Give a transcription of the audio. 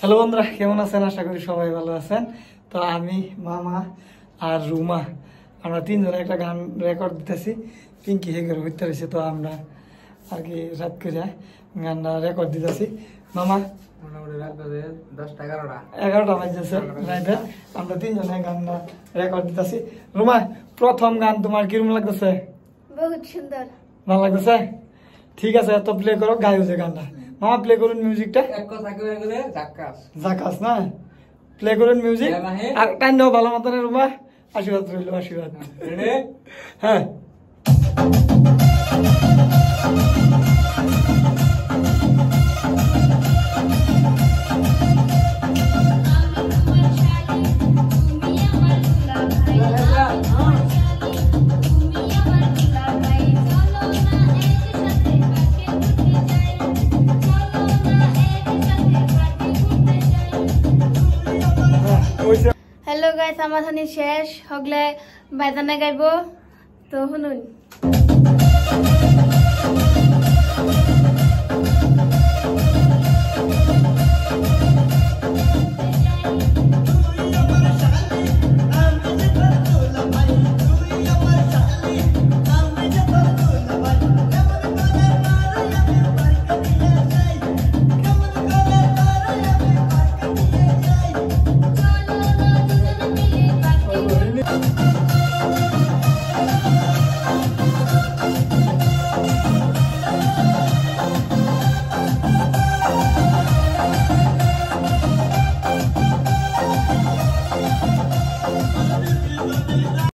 Hello বন্ধুরা, কেমন আছেন? আশা করি সবাই ভালো আছেন। তো আমি, মামা আর রুমা আমরা তিনজনে একটা গান রেকর্ড দিতেছি। পিঙ্কি হেগের হইতে রয়েছে, তো আমরা আর কি রাত করে গানটা রেকর্ড দিতেছি। মামা 11টা বাজতেছে রাইতে, আমরা তিনজনে গানটা রেকর্ড দিতেছি। রুমা, প্রথম গান তোমার কিরকম লাগতেছে? বহুত সুন্দর, ভালো লাগতেছে? ঠিক আছে, তো প্লে করো, গাইও যে গানটা। মামা প্লে করুন মিউজিকটা। জাকাস না, প্লে করুন মিউজিক। আর টাইম দাও ভালো মতন রুমা। আশীর্বাদ রইল, আশীর্বাদ। হ্যাঁ, হ্যালো গাইস, আমার হানি শেষ হগলে বাইদানা গাইব, তো শুনুন।